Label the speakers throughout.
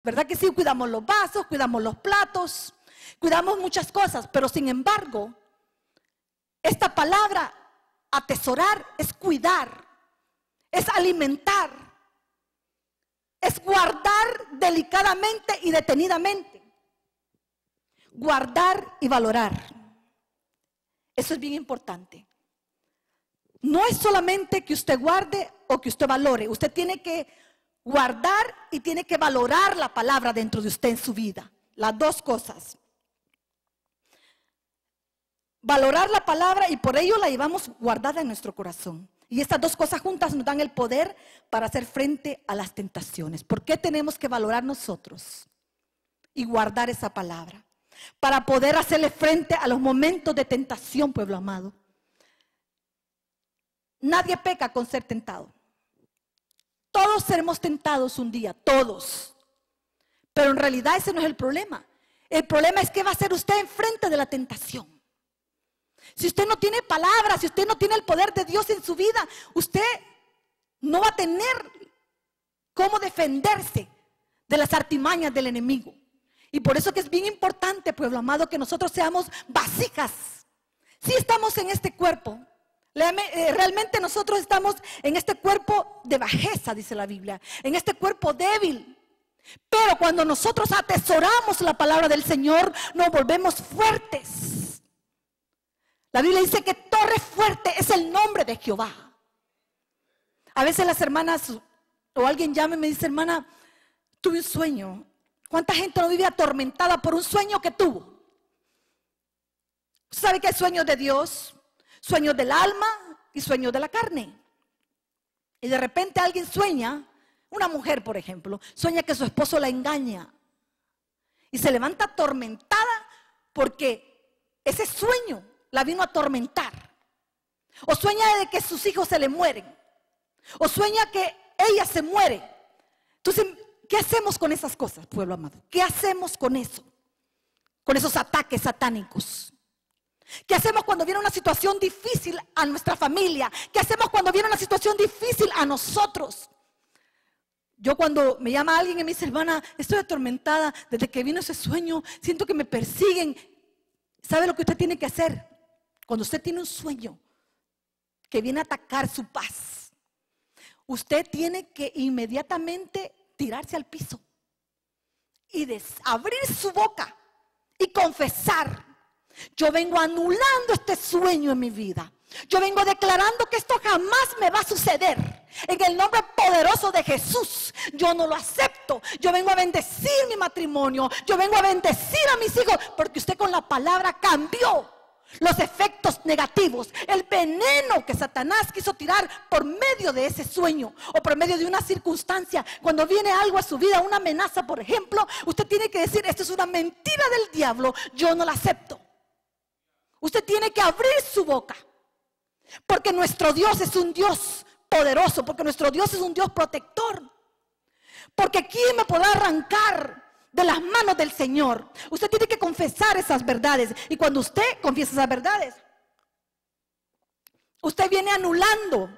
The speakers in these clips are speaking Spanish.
Speaker 1: ¿Verdad que sí? Cuidamos los vasos, cuidamos los platos, cuidamos muchas cosas, pero sin embargo, esta palabra, atesorar, es cuidar, es alimentar, es guardar delicadamente y detenidamente. Guardar y valorar. Eso es bien importante. No es solamente que usted guarde o que usted valore. Usted tiene que guardar y tiene que valorar la palabra dentro de usted en su vida. Las dos cosas. Valorar la palabra y por ello la llevamos guardada en nuestro corazón. Y estas dos cosas juntas nos dan el poder para hacer frente a las tentaciones. ¿Por qué tenemos que valorar nosotros y guardar esa palabra? Para poder hacerle frente a los momentos de tentación, pueblo amado. Nadie peca con ser tentado. Todos seremos tentados un día, todos. Pero en realidad ese no es el problema. El problema es qué va a hacer usted en frente de la tentación. Si usted no tiene palabra, si usted no tiene el poder de Dios en su vida, usted no va a tener cómo defenderse de las artimañas del enemigo. Y por eso que es bien importante, pueblo amado, que nosotros seamos vasijas. Si estamos en este cuerpo, realmente nosotros estamos en este cuerpo de bajeza, dice la Biblia, en este cuerpo débil. Pero cuando nosotros atesoramos la palabra del Señor, nos volvemos fuertes. La Biblia dice que torre fuerte es el nombre de Jehová. A veces las hermanas o alguien llama y me dice: hermana, tuve un sueño. ¿Cuánta gente no vive atormentada por un sueño que tuvo? ¿Sabe que hay sueños de Dios? Sueños del alma y sueños de la carne. Y de repente alguien sueña, una mujer por ejemplo, sueña que su esposo la engaña. Y se levanta atormentada porque ese sueño la vino a atormentar. O sueña de que sus hijos se le mueren. O sueña que ella se muere. Entonces, ¿qué hacemos con esas cosas, pueblo amado? ¿Qué hacemos con eso? Con esos ataques satánicos. ¿Qué hacemos cuando viene una situación difícil a nuestra familia? ¿Qué hacemos cuando viene una situación difícil a nosotros? Yo cuando me llama alguien y me dice: hermana, estoy atormentada desde que vino ese sueño, siento que me persiguen. ¿Sabe lo que usted tiene que hacer? Cuando usted tiene un sueño que viene a atacar su paz, usted tiene que inmediatamente tirarse al piso y abrir su boca y confesar: yo vengo anulando este sueño en mi vida. Yo vengo declarando que esto jamás me va a suceder. En el nombre poderoso de Jesús, yo no lo acepto. Yo vengo a bendecir mi matrimonio. Yo vengo a bendecir a mis hijos, porque usted con la palabra cambió los efectos negativos, el veneno que Satanás quiso tirar por medio de ese sueño o por medio de una circunstancia. Cuando viene algo a su vida, una amenaza por ejemplo, usted tiene que decir: esto es una mentira del diablo, yo no la acepto. Usted tiene que abrir su boca, porque nuestro Dios es un Dios poderoso, porque nuestro Dios es un Dios protector. Porque ¿quién me podrá arrancar de las manos del Señor? Usted tiene que confesar esas verdades. Y cuando usted confiesa esas verdades, usted viene anulando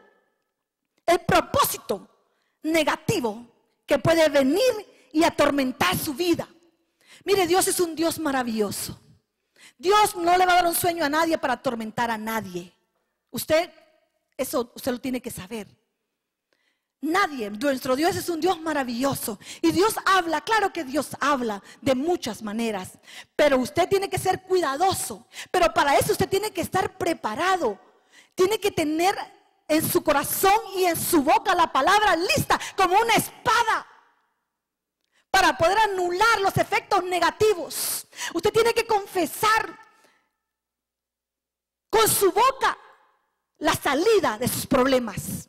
Speaker 1: el propósito negativo que puede venir y atormentar su vida. Mire, Dios es un Dios maravilloso. Dios no le va a dar un sueño a nadie para atormentar a nadie. Eso usted lo tiene que saber. Nadie. Nuestro Dios es un Dios maravilloso. Y Dios habla, claro que Dios habla de muchas maneras. Pero usted tiene que ser cuidadoso. Pero para eso usted tiene que estar preparado. Tiene que tener en su corazón y en su boca la palabra lista como una espada, para poder anular los efectos negativos. Usted tiene que confesar con su boca la salida de sus problemas.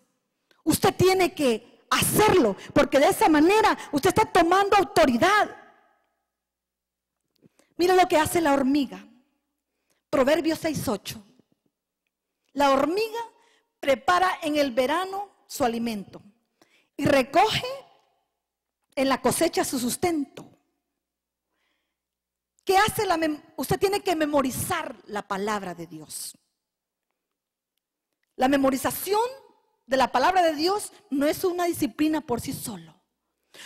Speaker 1: Usted tiene que hacerlo, porque de esa manera usted está tomando autoridad. Mira lo que hace la hormiga. Proverbios 6:8. La hormiga prepara en el verano su alimento y recoge en la cosecha su sustento. ¿Qué hace? Usted tiene que memorizar la palabra de Dios. La memorización de la palabra de Dios no es una disciplina por sí solo.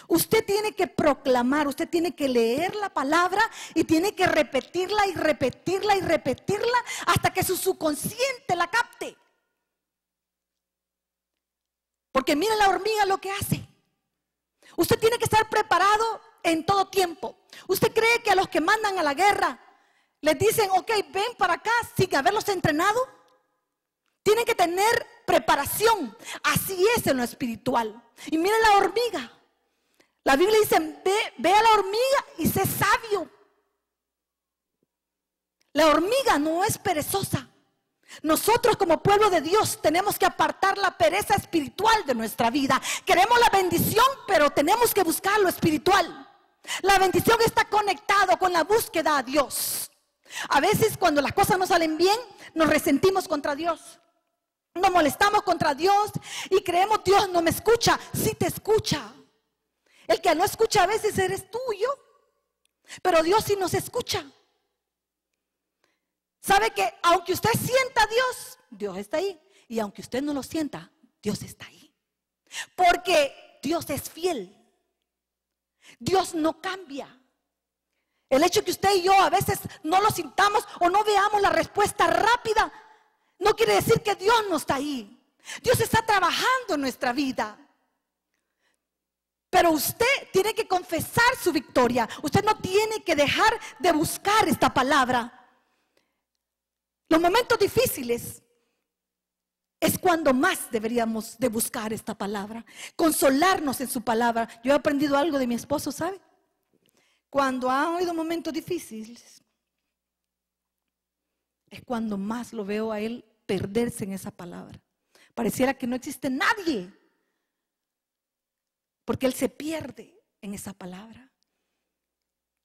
Speaker 1: Usted tiene que proclamar, usted tiene que leer la palabra y tiene que repetirla y repetirla y repetirla hasta que su subconsciente la capte. Porque mire la hormiga lo que hace. Usted tiene que estar preparado en todo tiempo. ¿Usted cree que a los que mandan a la guerra les dicen, ok, ven para acá sin haberlos entrenado? Tienen que tener preparación. Así es en lo espiritual. Y mire la hormiga. La Biblia dice, ve a la hormiga y sé sabio. La hormiga no es perezosa. Nosotros como pueblo de Dios tenemos que apartar la pereza espiritual de nuestra vida. Queremos la bendición, pero tenemos que buscar lo espiritual. La bendición está conectada con la búsqueda a Dios. A veces cuando las cosas no salen bien, nos resentimos contra Dios. Nos molestamos contra Dios y creemos, Dios no me escucha. Sí te escucha. El que no escucha a veces eres tú y yo. Pero Dios sí nos escucha. ¿Sabe que aunque usted sienta a Dios, Dios está ahí? Y aunque usted no lo sienta, Dios está ahí. Porque Dios es fiel. Dios no cambia. El hecho que usted y yo a veces no lo sintamos o no veamos la respuesta rápida, no quiere decir que Dios no está ahí. Dios está trabajando en nuestra vida. Pero usted tiene que confesar su victoria. Usted no tiene que dejar de buscar esta palabra. Los momentos difíciles es cuando más deberíamos de buscar esta palabra, consolarnos en su palabra. Yo he aprendido algo de mi esposo, ¿sabe? Cuando ha habido momentos difíciles, es cuando más lo veo a él perderse en esa palabra. Pareciera que no existe nadie, porque él se pierde en esa palabra.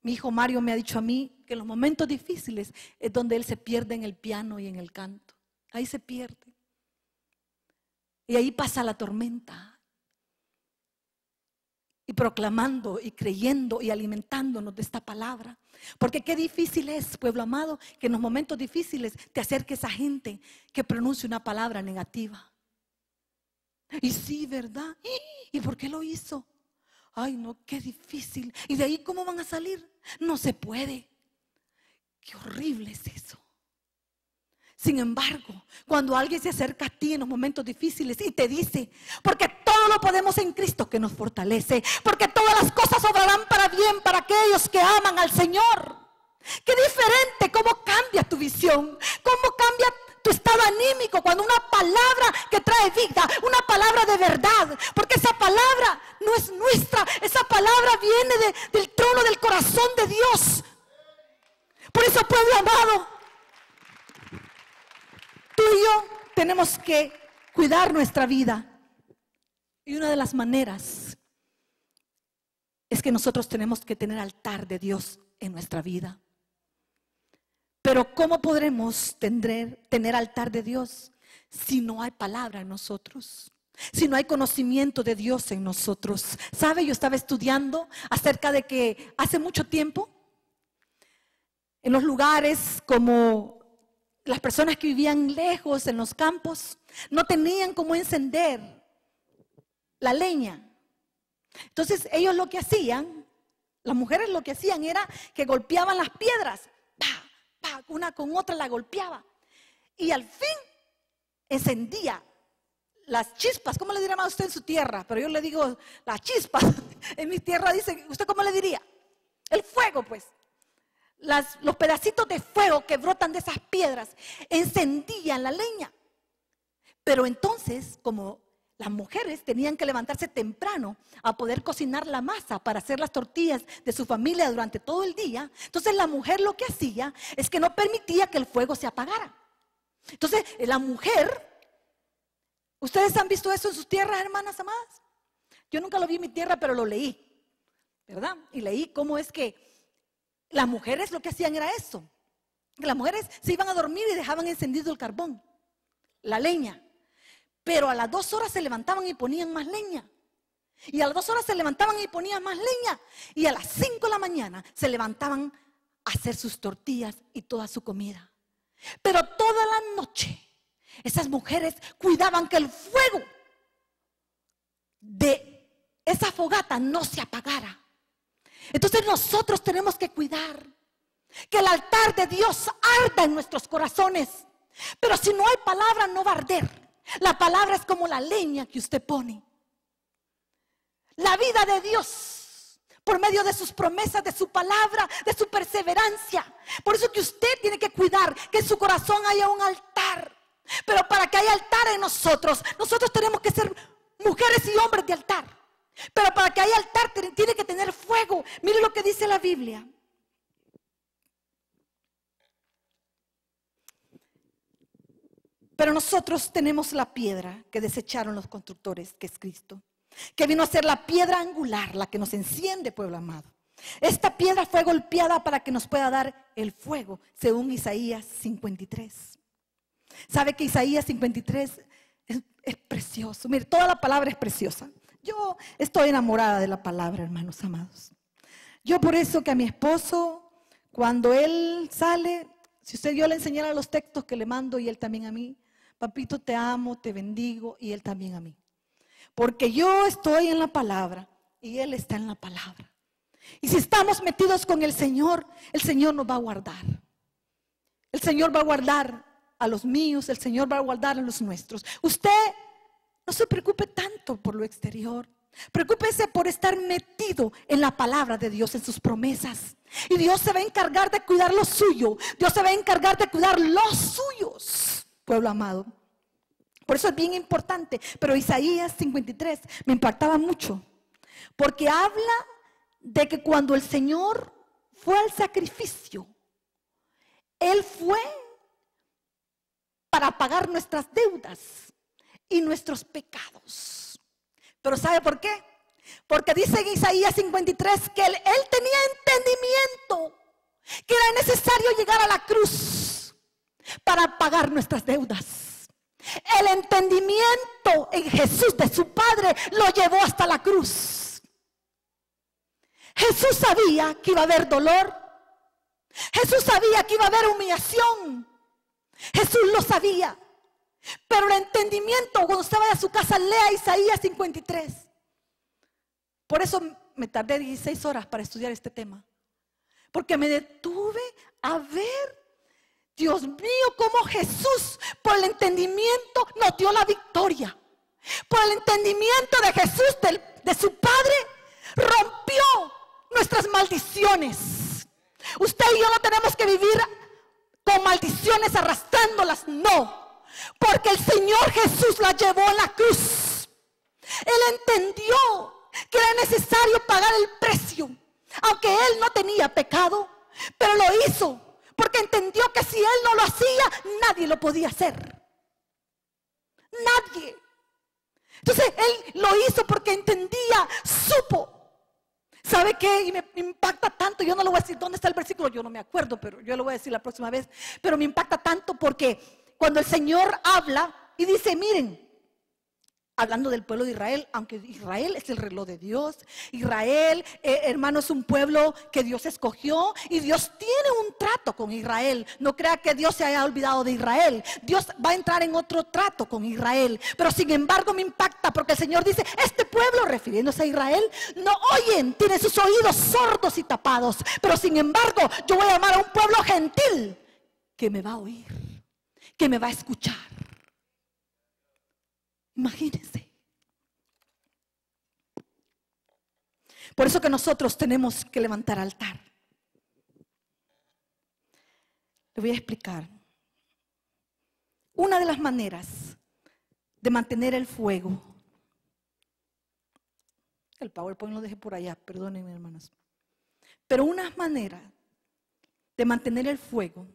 Speaker 1: Mi hijo Mario me ha dicho a mí que en los momentos difíciles es donde él se pierde en el piano y en el canto. Ahí se pierde. Y ahí pasa la tormenta. Y proclamando y creyendo y alimentándonos de esta palabra. Porque qué difícil es, pueblo amado, que en los momentos difíciles te acerques a gente que pronuncie una palabra negativa. Y sí, ¿verdad? ¿Y por qué lo hizo? Ay, no, qué difícil. ¿Y de ahí cómo van a salir? No se puede. Qué horrible es eso. Sin embargo, cuando alguien se acerca a ti en los momentos difíciles y te dice, porque todo lo podemos en Cristo que nos fortalece, porque todas las cosas obrarán para bien para aquellos que aman al Señor. Qué diferente, cómo cambia tu visión, cómo cambia tu estado anímico cuando una palabra que trae vida, una palabra de verdad, porque esa palabra no es nuestra, esa palabra viene del trono del corazón de Dios. Por eso, pueblo amado, tú y yo tenemos que cuidar nuestra vida. Y una de las maneras es que nosotros tenemos que tener altar de Dios en nuestra vida. Pero ¿cómo podremos tener altar de Dios si no hay palabra en nosotros? Si no hay conocimiento de Dios en nosotros. ¿Sabe? Yo estaba estudiando acerca de que hace mucho tiempo, en los lugares como las personas que vivían lejos en los campos, no tenían cómo encender la leña. Entonces ellos lo que hacían, las mujeres lo que hacían era que golpeaban las piedras. Una con otra la golpeaba y al fin encendía las chispas. ¿Cómo le dirán a usted en su tierra? Pero yo le digo las chispas. En mi tierra dice, ¿usted cómo le diría? El fuego, pues. Los pedacitos de fuego que brotan de esas piedras encendían la leña. Pero entonces, como las mujeres tenían que levantarse temprano a poder cocinar la masa para hacer las tortillas de su familia durante todo el día, entonces la mujer lo que hacía es que no permitía que el fuego se apagara. Entonces la mujer, ¿ustedes han visto eso en sus tierras, hermanas amadas? Yo nunca lo vi en mi tierra, pero lo leí, ¿verdad? Y leí cómo es que las mujeres lo que hacían era eso. Que las mujeres se iban a dormir y dejaban encendido el carbón, la leña. Pero a las 2 horas se levantaban y ponían más leña. Y a las 2 horas se levantaban y ponían más leña. Y a las 5 de la mañana se levantaban a hacer sus tortillas y toda su comida. Pero toda la noche esas mujeres cuidaban que el fuego de esa fogata no se apagara. Entonces nosotros tenemos que cuidar que el altar de Dios arda en nuestros corazones. Pero si no hay palabra, no va a arder. La palabra es como la leña que usted pone. La vida de Dios, por medio de sus promesas, de su palabra, de su perseverancia. Por eso que usted tiene que cuidar que en su corazón haya un altar. Pero para que haya altar en nosotros tenemos que ser mujeres y hombres de altar. Pero para que haya altar tiene que tener fuego. Mire lo que dice la Biblia. Pero nosotros tenemos la piedra que desecharon los constructores, que es Cristo, que vino a ser la piedra angular, la que nos enciende, pueblo amado. Esta piedra fue golpeada para que nos pueda dar el fuego, según Isaías 53. ¿Sabe que Isaías 53 es precioso? Mire, toda la palabra es preciosa. Yo estoy enamorada de la palabra, hermanos amados. Yo por eso que a mi esposo, cuando él sale, si yo le enseñara los textos que le mando y él también a mí, papito, te amo, te bendigo, y él también a mí. Porque yo estoy en la palabra y él está en la palabra. Y si estamos metidos con el Señor nos va a guardar. El Señor va a guardar a los míos, el Señor va a guardar a los nuestros. Usted no se preocupe tanto por lo exterior. Preocúpese por estar metido en la palabra de Dios, en sus promesas. Y Dios se va a encargar de cuidar lo suyo. Dios se va a encargar de cuidar los suyos, pueblo amado. Por eso es bien importante. Pero Isaías 53 me impactaba mucho, porque habla de que cuando el Señor fue al sacrificio, Él fue para pagar nuestras deudas y nuestros pecados. Pero ¿sabe por qué? Porque dice en Isaías 53 que él tenía entendimiento que era necesario llegar a la cruz para pagar nuestras deudas. El entendimiento en Jesús de su Padre lo llevó hasta la cruz. Jesús sabía que iba a haber dolor. Jesús sabía que iba a haber humillación. Jesús lo sabía. Pero el entendimiento, cuando usted vaya a su casa, lea Isaías 53. Por eso me tardé 16 horas para estudiar este tema. Porque me detuve a ver, Dios mío, cómo Jesús, por el entendimiento, nos dio la victoria. Por el entendimiento de Jesús, de su Padre, rompió nuestras maldiciones. Usted y yo no tenemos que vivir con maldiciones arrastrándolas, no. Porque el Señor Jesús la llevó a la cruz. Él entendió que era necesario pagar el precio, aunque Él no tenía pecado, pero lo hizo porque entendió que si Él no lo hacía, nadie lo podía hacer. Nadie. Entonces Él lo hizo porque entendía, supo. ¿Sabe qué? Y me impacta tanto. Yo no le voy a decir dónde está el versículo, yo no me acuerdo, pero yo lo voy a decir la próxima vez. Pero me impacta tanto porque cuando el Señor habla y dice, miren, hablando del pueblo de Israel, aunque Israel es el reloj de Dios, Israel, hermano, es un pueblo que Dios escogió y Dios tiene un trato con Israel. No crea que Dios se haya olvidado de Israel. Dios va a entrar en otro trato con Israel. Pero sin embargo me impacta porque el Señor dice, este pueblo, refiriéndose a Israel, no oyen, tienen sus oídos sordos y tapados. Pero sin embargo yo voy a llamar a un pueblo gentil que me va a oír, que me va a escuchar. Imagínense. Por eso que nosotros tenemos que levantar altar. Le voy a explicar. Una de las maneras de mantener el fuego. El PowerPoint lo dejé por allá, perdónenme, hermanos. Pero una manera de mantener el fuego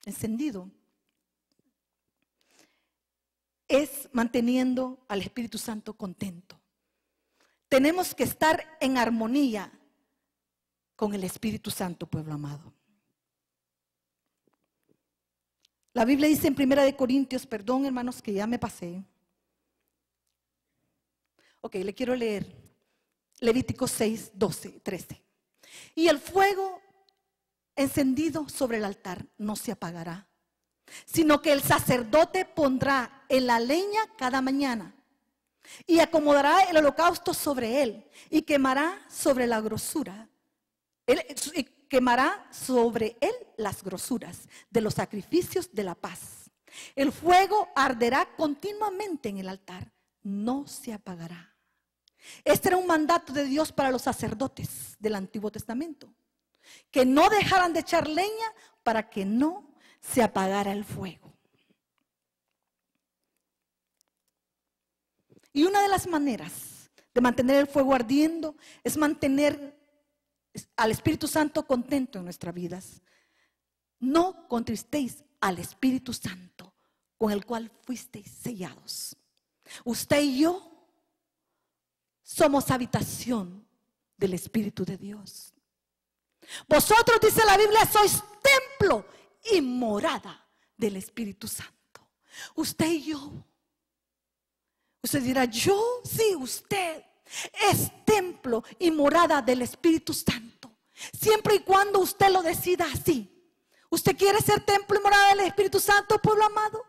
Speaker 1: encendido es manteniendo al Espíritu Santo contento. Tenemos que estar en armonía con el Espíritu Santo, pueblo amado. La Biblia dice en 1 Corintios, perdón hermanos que ya me pasé. Ok, le quiero leer Levítico 6, 12, 13. Y el fuego encendido sobre el altar no se apagará, sino que el sacerdote pondrá en la leña cada mañana y acomodará el holocausto sobre él y quemará sobre la grosura. Y quemará sobre él las grosuras de los sacrificios de la paz. El fuego arderá continuamente en el altar, no se apagará. Este era un mandato de Dios para los sacerdotes del Antiguo Testamento, que no dejaran de echar leña para que no se apagara el fuego. Y una de las maneras de mantener el fuego ardiendo es mantener al Espíritu Santo contento en nuestras vidas. No contristéis al Espíritu Santo con el cual fuisteis sellados. Usted y yo somos habitación del Espíritu de Dios. Vosotros, dice la Biblia, sois templo y morada del Espíritu Santo. Usted y yo. Usted dirá, yo, sí, usted es templo y morada del Espíritu Santo. Siempre y cuando usted lo decida así. ¿Usted quiere ser templo y morada del Espíritu Santo, pueblo amado?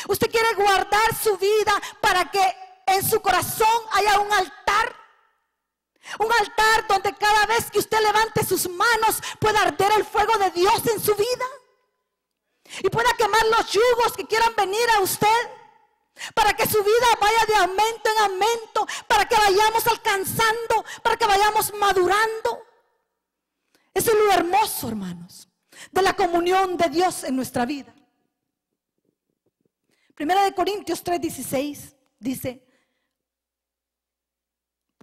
Speaker 1: ¿Usted quiere guardar su vida para que en su corazón haya un altar? Un altar donde cada vez que usted levante sus manos pueda arder el fuego de Dios en su vida. Y pueda quemar los yugos que quieran venir a usted. Para que su vida vaya de aumento en aumento. Para que vayamos alcanzando. Para que vayamos madurando. Eso es lo hermoso, hermanos, de la comunión de Dios en nuestra vida. Primera de Corintios 3:16 dice: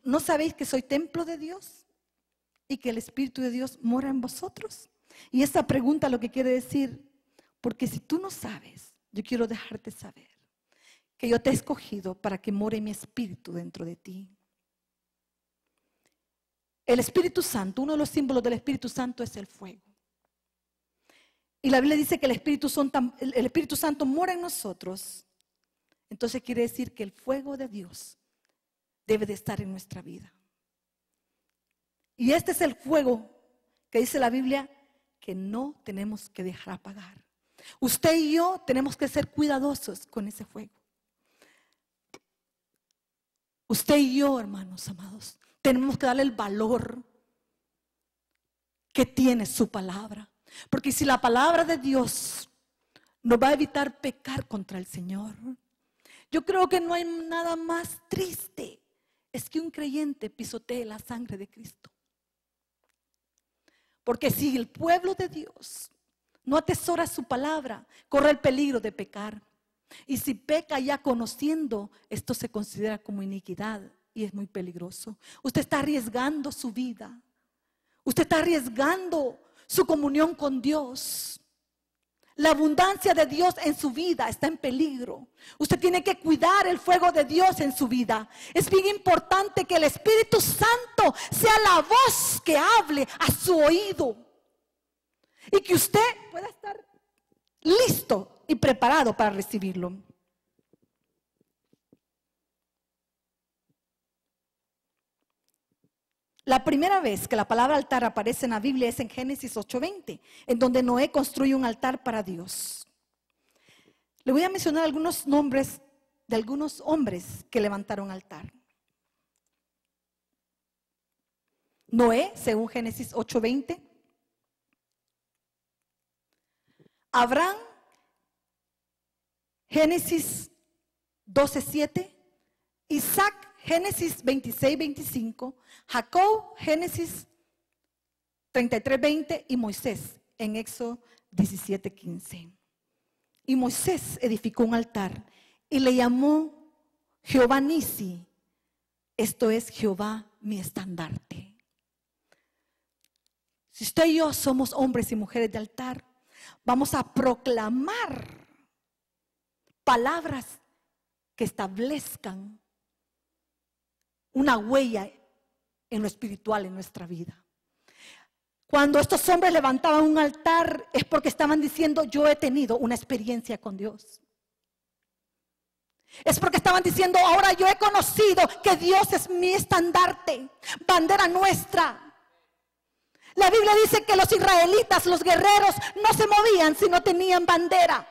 Speaker 1: ¿no sabéis que soy templo de Dios y que el Espíritu de Dios mora en vosotros? Y esta pregunta lo que quiere decir, porque si tú no sabes, yo quiero dejarte saber que yo te he escogido para que more mi Espíritu dentro de ti. El Espíritu Santo, uno de los símbolos del Espíritu Santo es el fuego. Y la Biblia dice que el Espíritu Santo mora en nosotros. Entonces quiere decir que el fuego de Dios debe de estar en nuestra vida. Y este es el fuego que dice la Biblia que no tenemos que dejar apagar. Usted y yo tenemos que ser cuidadosos con ese fuego. Usted y yo, hermanos amados, tenemos que darle el valor que tiene su palabra. Porque si la palabra de Dios nos va a evitar pecar contra el Señor, yo creo que no hay nada más triste es que un creyente pisotee la sangre de Cristo. Porque si el pueblo de Dios no atesora su palabra, corre el peligro de pecar. Y si peca ya conociendo, esto se considera como iniquidad y es muy peligroso. Usted está arriesgando su vida. Usted está arriesgando su comunión con Dios. La abundancia de Dios en su vida está en peligro. Usted tiene que cuidar el fuego de Dios en su vida. Es bien importante que el Espíritu Santo sea la voz que hable a su oído. Y que usted pueda estar listo y preparado para recibirlo. La primera vez que la palabra altar aparece en la Biblia es en Génesis 8:20, en donde Noé construye un altar para Dios. Le voy a mencionar algunos nombres de algunos hombres que levantaron altar. Noé, según Génesis 8:20. Abraham, Génesis 12:7. Isaac, Génesis 26:25, Jacob, Génesis 33:20 y Moisés en Éxodo 17:15. Y Moisés edificó un altar y le llamó Jehová Nisi, esto es Jehová mi estandarte. Si usted y yo somos hombres y mujeres de altar, vamos a proclamar palabras que establezcan una huella en lo espiritual en nuestra vida. Cuando estos hombres levantaban un altar es porque estaban diciendo: yo he tenido una experiencia con Dios. Es porque estaban diciendo: ahora yo he conocido que Dios es mi estandarte, bandera nuestra. La Biblia dice que los israelitas, los guerreros, no se movían si no tenían bandera.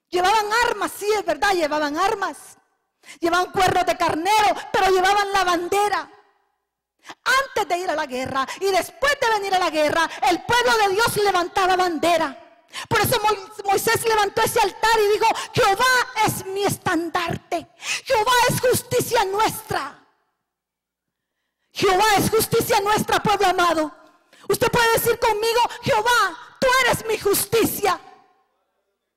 Speaker 1: Llevaban armas, sí es verdad, llevaban armas. llevaban cuernos de carnero, pero llevaban la bandera. Antes de ir a la guerra y después de venir a la guerra, el pueblo de Dios levantaba bandera. Por eso Moisés levantó ese altar y dijo: Jehová es mi estandarte, Jehová es justicia nuestra. Jehová es justicia nuestra, pueblo amado. Usted puede decir conmigo: Jehová, tú eres mi justicia.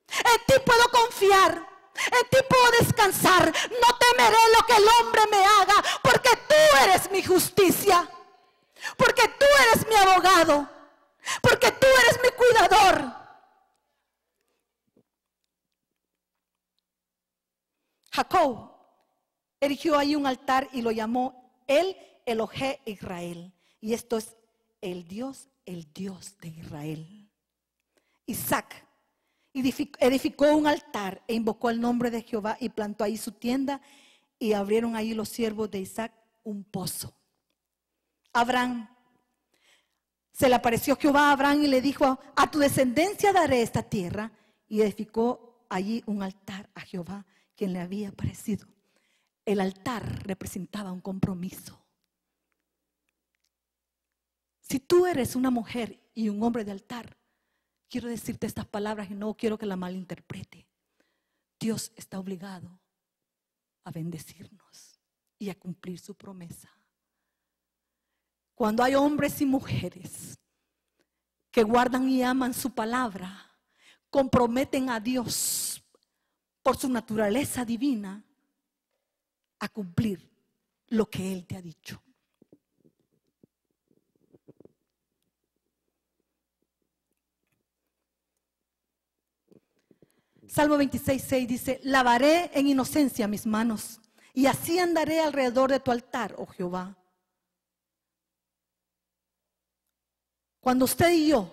Speaker 1: En ti puedo confiar, en ti puedo descansar. No temeré lo que el hombre me haga, porque tú eres mi justicia, porque tú eres mi abogado, porque tú eres mi cuidador. Jacob erigió ahí un altar y lo llamó el Elohé Israel. Y esto es el Dios de Israel. Isaac edificó un altar e invocó el nombre de Jehová y plantó ahí su tienda, y abrieron ahí los siervos de Isaac un pozo. Abraham, se le apareció Jehová a Abraham y le dijo: a tu descendencia daré esta tierra. Y edificó allí un altar a Jehová, quien le había aparecido. El altar representaba un compromiso. Si tú eres una mujer y un hombre de altar, quiero decirte estas palabras y no quiero que la malinterprete. Dios está obligado a bendecirnos y a cumplir su promesa. Cuando hay hombres y mujeres que guardan y aman su palabra, comprometen a Dios por su naturaleza divina a cumplir lo que Él te ha dicho. Salmo 26:6 dice: lavaré en inocencia mis manos y así andaré alrededor de tu altar, oh Jehová. Cuando usted y yo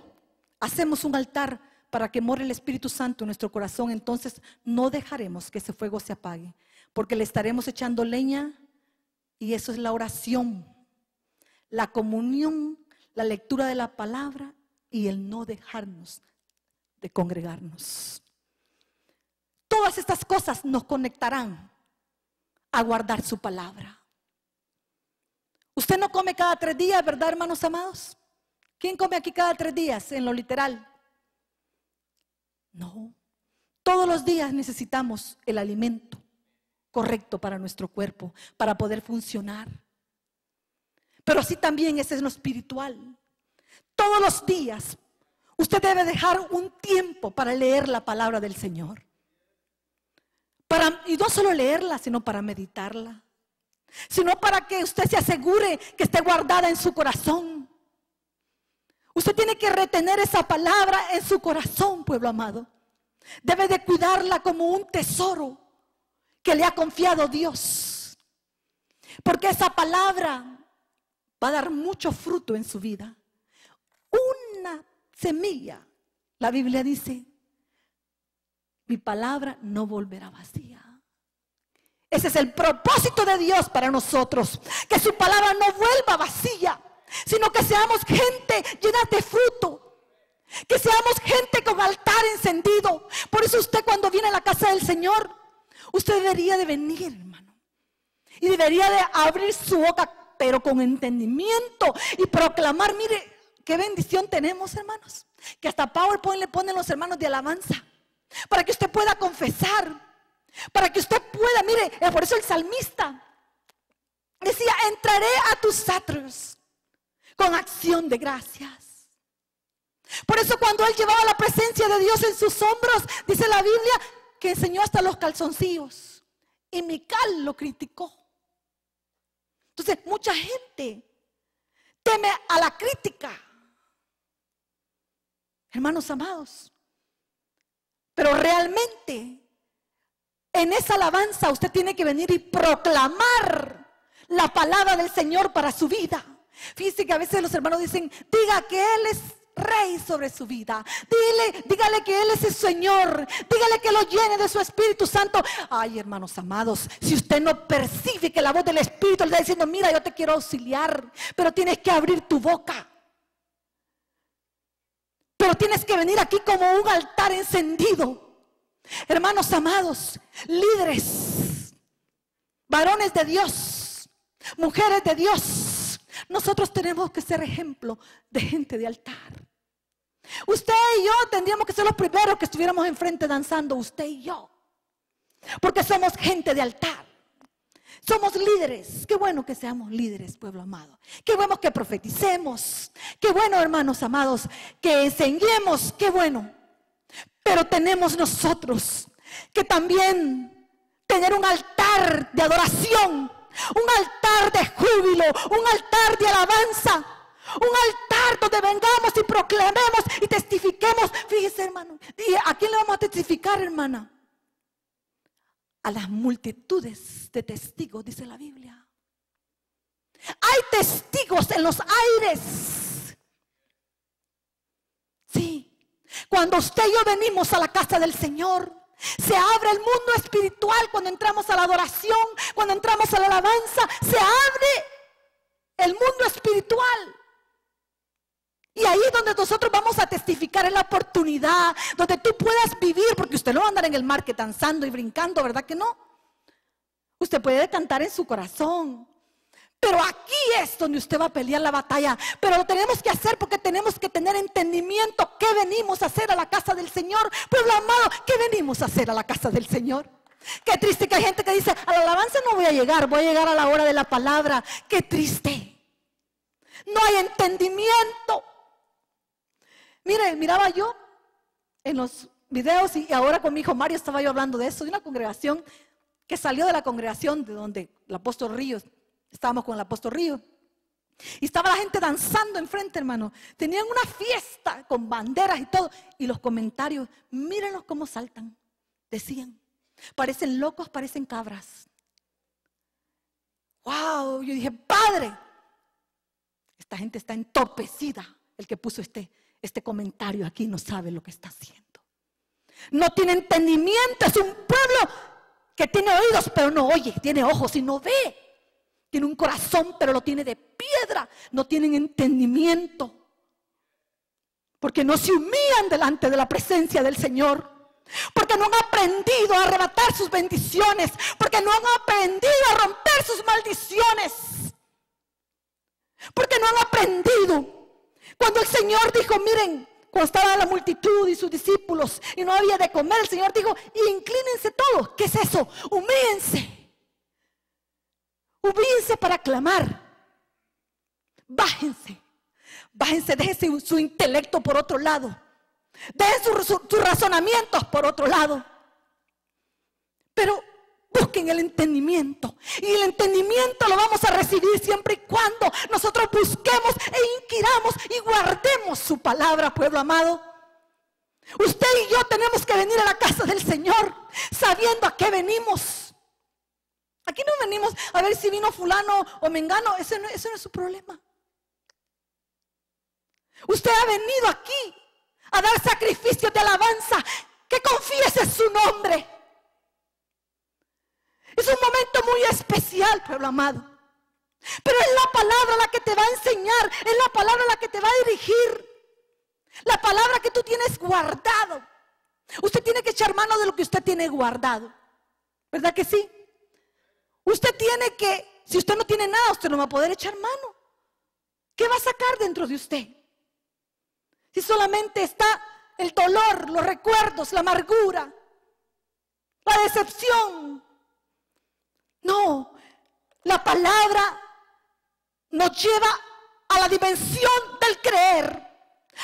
Speaker 1: hacemos un altar para que more el Espíritu Santo en nuestro corazón, entonces no dejaremos que ese fuego se apague, porque le estaremos echando leña, y eso es la oración, la comunión, la lectura de la palabra y el no dejarnos de congregarnos. Todas estas cosas nos conectarán a guardar su palabra. Usted no come cada 3 días, ¿verdad, hermanos amados? ¿Quién come aquí cada 3 días en lo literal? No. Todos los días necesitamos el alimento correcto para nuestro cuerpo, para poder funcionar. Pero así también es en lo espiritual. Todos los días usted debe dejar un tiempo para leer la palabra del Señor. Y no solo leerla, sino para meditarla, sino para que usted se asegure que esté guardada en su corazón. Usted tiene que retener esa palabra en su corazón, pueblo amado. Debe de cuidarla como un tesoro que le ha confiado Dios, porque esa palabra va a dar mucho fruto en su vida. Una semilla, la Biblia dice: mi palabra no volverá vacía. Ese es el propósito de Dios para nosotros, que su palabra no vuelva vacía, sino que seamos gente llena de fruto, que seamos gente con altar encendido. Por eso usted, cuando viene a la casa del Señor, usted debería de venir, hermano, y debería de abrir su boca, pero con entendimiento, y proclamar. Mire qué bendición tenemos, hermanos, que hasta PowerPoint le ponen los hermanos de alabanza, para que usted pueda confesar, para que usted pueda, mire, por eso el salmista decía: entraré a tus atrios con acción de gracias. Por eso cuando él llevaba la presencia de Dios en sus hombros, dice la Biblia que enseñó hasta los calzoncillos, y Mical lo criticó. Entonces mucha gente teme a la crítica, hermanos amados. Pero realmente en esa alabanza usted tiene que venir y proclamar la palabra del Señor para su vida. Fíjese que a veces los hermanos dicen: diga que Él es rey sobre su vida, dígale que Él es el Señor, dígale que lo llene de su Espíritu Santo. Ay, hermanos amados, si usted no percibe que la voz del Espíritu le está diciendo: mira, yo te quiero auxiliar, pero tienes que abrir tu boca, pero tienes que venir aquí como un altar encendido. Hermanos amados, líderes, varones de Dios, mujeres de Dios, nosotros tenemos que ser ejemplo de gente de altar. Usted y yo tendríamos que ser los primeros que estuviéramos enfrente danzando, usted y yo, porque somos gente de altar. Somos líderes. Qué bueno que seamos líderes, pueblo amado. Qué bueno que profeticemos. Qué bueno, hermanos amados, que enseñemos. Qué bueno. Pero tenemos nosotros que también tener un altar de adoración, un altar de júbilo, un altar de alabanza, un altar donde vengamos y proclamemos y testifiquemos. Fíjese, hermano, ¿y a quién le vamos a testificar, hermana? A las multitudes de testigos, dice la Biblia. Hay testigos en los aires. Sí, cuando usted y yo venimos a la casa del Señor, se abre el mundo espiritual. Cuando entramos a la adoración, cuando entramos a la alabanza, se abre el mundo espiritual. Y ahí es donde nosotros vamos a testificar, en la oportunidad donde tú puedas vivir, porque usted no va a andar en el market danzando y brincando, ¿verdad que no? Usted puede cantar en su corazón, pero aquí es donde usted va a pelear la batalla. Pero lo tenemos que hacer porque tenemos que tener entendimiento. ¿Qué venimos a hacer a la casa del Señor? Pueblo amado, ¿qué venimos a hacer a la casa del Señor? Qué triste que hay gente que dice, a la alabanza no voy a llegar a la hora de la palabra. Qué triste. No hay entendimiento. Mire, miraba yo en los videos y ahora con mi hijo Mario estaba yo hablando de eso, de una congregación que salió de la congregación de donde el apóstol Ríos, estábamos con el apóstol Ríos, y estaba la gente danzando enfrente, hermano. Tenían una fiesta con banderas y todo, y los comentarios, mírenlos cómo saltan, decían, parecen locos, parecen cabras. Wow, yo dije, Padre, esta gente está entorpecida. El que puso este comentario aquí no sabe lo que está haciendo. No tiene entendimiento. Es un pueblo que tiene oídos pero no oye, tiene ojos y no ve, tiene un corazón pero lo tiene de piedra. No tienen entendimiento porque no se humillan delante de la presencia del Señor, porque no han aprendido a arrebatar sus bendiciones, porque no han aprendido a romper sus maldiciones, porque no han aprendido. Cuando el Señor dijo, miren, cuando estaba la multitud y sus discípulos y no había de comer, el Señor dijo, inclínense todos. ¿Qué es eso? Humíllense. Humíllense para clamar. Bájense. Bájense, dejen su intelecto por otro lado. Dejen sus razonamientos por otro lado. Pero busquen el entendimiento. Y el entendimiento lo vamos a recibir siempre y cuando nosotros busquemos e inquiramos y guardemos su palabra, pueblo amado. Usted y yo tenemos que venir a la casa del Señor sabiendo a qué venimos. Aquí no venimos a ver si vino fulano o mengano. Ese no es su problema. Usted ha venido aquí a dar sacrificios de alabanza, que confiese su nombre. Es un momento muy especial, pueblo amado. Pero es la palabra la que te va a enseñar, es la palabra la que te va a dirigir. La palabra que tú tienes guardado. Usted tiene que echar mano de lo que usted tiene guardado. ¿Verdad que sí? Usted tiene que, si usted no tiene nada, usted no va a poder echar mano. ¿Qué va a sacar dentro de usted? Si solamente está el dolor, los recuerdos, la amargura, la decepción. No, la palabra nos lleva a la dimensión del creer.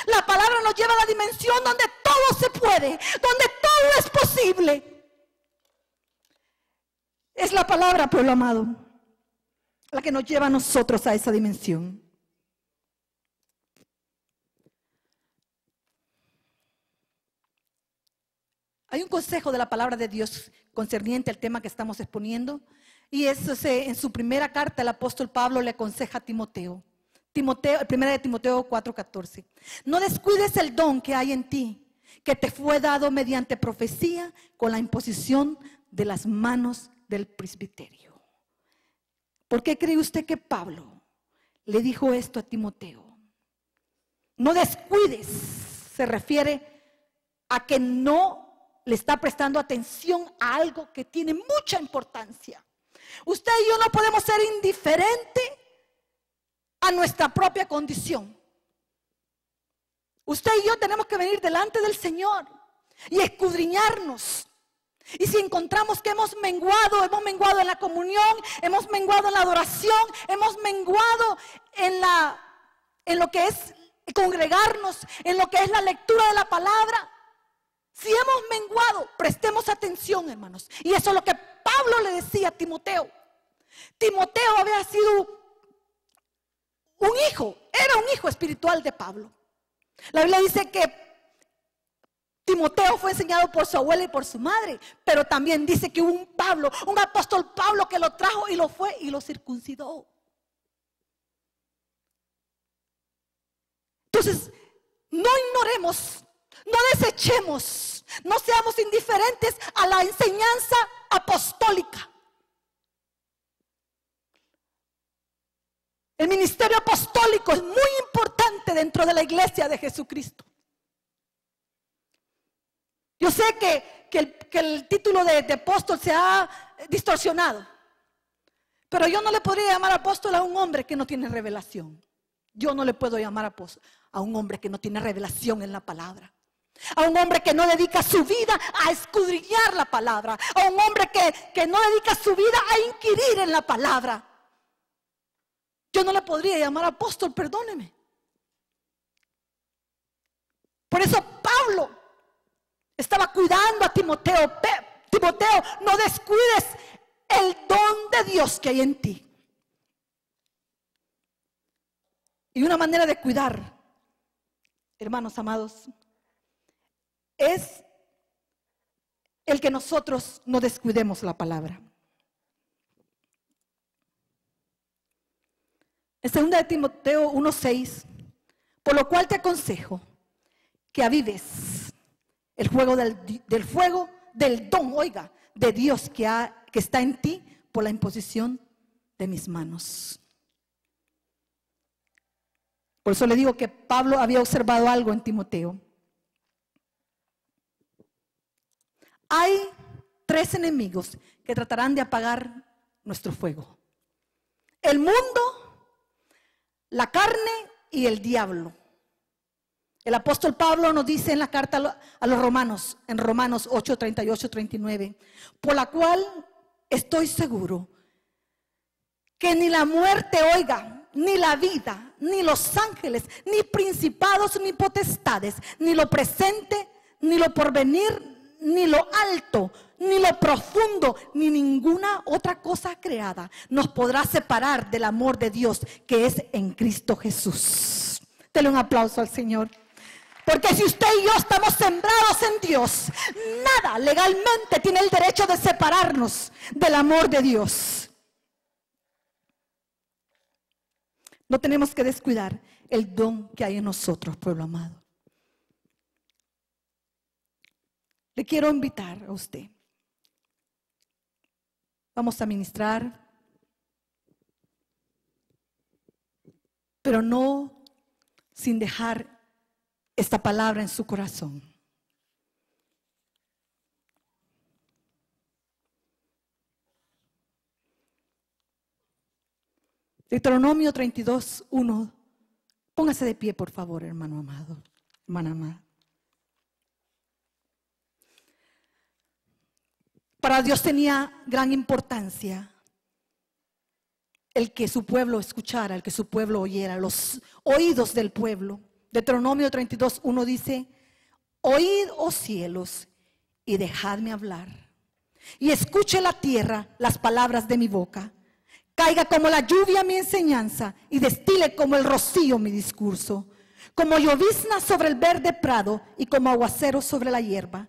Speaker 1: La palabra nos lleva a la dimensión donde todo se puede, donde todo es posible. Es la palabra, pueblo amado, la que nos lleva a nosotros a esa dimensión. Hay un consejo de la palabra de Dios concerniente al tema que estamos exponiendo, y eso en su primera carta el apóstol Pablo le aconseja a Timoteo. Primera de Timoteo 4:14. No descuides el don que hay en ti, que te fue dado mediante profecía con la imposición de las manos del presbiterio. ¿Por qué cree usted que Pablo le dijo esto a Timoteo? No descuides, se refiere a que no le está prestando atención a algo que tiene mucha importancia. Usted y yo no podemos ser indiferentes a nuestra propia condición. Usted y yo tenemos que venir delante del Señor y escudriñarnos. Y si encontramos que hemos menguado en la comunión, hemos menguado en la adoración, hemos menguado en lo que es congregarnos, en lo que es la lectura de la palabra, si hemos menguado, prestemos atención, hermanos. Y eso es lo que Pablo le decía a Timoteo. Timoteo había sido un hijo, era un hijo espiritual de Pablo. La Biblia dice que Timoteo fue enseñado por su abuela y por su madre, pero también dice que hubo un apóstol Pablo que lo trajo y lo fue y lo circuncidó. Entonces, no ignoremos, no desechemos, no seamos indiferentes a la enseñanza apostólica. El ministerio apostólico es muy importante dentro de la iglesia de Jesucristo. Yo sé que el título de apóstol se ha distorsionado, pero yo no le podría llamar apóstol a un hombre que no tiene revelación. Yo no le puedo llamar apóstol a un hombre que no tiene revelación en la palabra. A un hombre que no dedica su vida a escudriñar la palabra. A un hombre que no dedica su vida a inquirir en la palabra. Yo no le podría llamar apóstol, perdóneme. Por eso Pablo estaba cuidando a Timoteo. Timoteo, no descuides el don de Dios que hay en ti. Y una manera de cuidar, hermanos amados, es el que nosotros no descuidemos la palabra. En 2 de Timoteo 1:6, por lo cual te aconsejo que avives el fuego del don, oiga, de Dios que está en ti por la imposición de mis manos. Por eso le digo que Pablo había observado algo en Timoteo. Hay 3 enemigos que tratarán de apagar nuestro fuego: el mundo, la carne y el diablo. El apóstol Pablo nos dice en la carta a los romanos, en Romanos 8, 38, 39, por la cual estoy seguro que ni la muerte, oiga, ni la vida, ni los ángeles, ni principados, ni potestades, ni lo presente, ni lo porvenir, ni lo alto, ni lo profundo, ni ninguna otra cosa creada nos podrá separar del amor de Dios que es en Cristo Jesús. Dele un aplauso al Señor. Porque si usted y yo estamos sembrados en Dios, nada legalmente tiene el derecho de separarnos del amor de Dios. No tenemos que descuidar el don que hay en nosotros, pueblo amado. Le quiero invitar a usted. Vamos a ministrar, pero no sin dejar esta palabra en su corazón. Deuteronomio 32:1. Póngase de pie, por favor, hermano amado, hermana amada. Para Dios tenía gran importancia el que su pueblo escuchara, el que su pueblo oyera, los oídos del pueblo. Deuteronomio 32:1 dice: oíd, oh cielos, y dejadme hablar, y escuche la tierra las palabras de mi boca. Caiga como la lluvia mi enseñanza, y destile como el rocío mi discurso, como llovizna sobre el verde prado, y como aguacero sobre la hierba.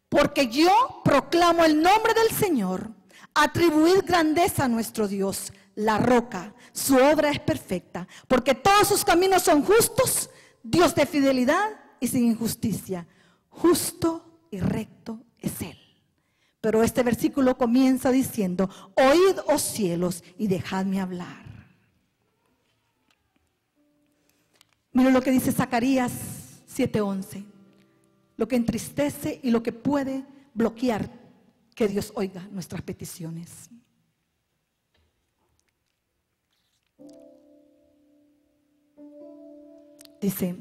Speaker 1: Porque yo proclamo el nombre del Señor. Atribuid grandeza a nuestro Dios, la roca, su obra es perfecta, porque todos sus caminos son justos, Dios de fidelidad y sin injusticia. Justo y recto es Él. Pero este versículo comienza diciendo: oíd, oh cielos, y dejadme hablar. Miren lo que dice Zacarías 7:11. Lo que entristece y lo que puede bloquear que Dios oiga nuestras peticiones. Dice,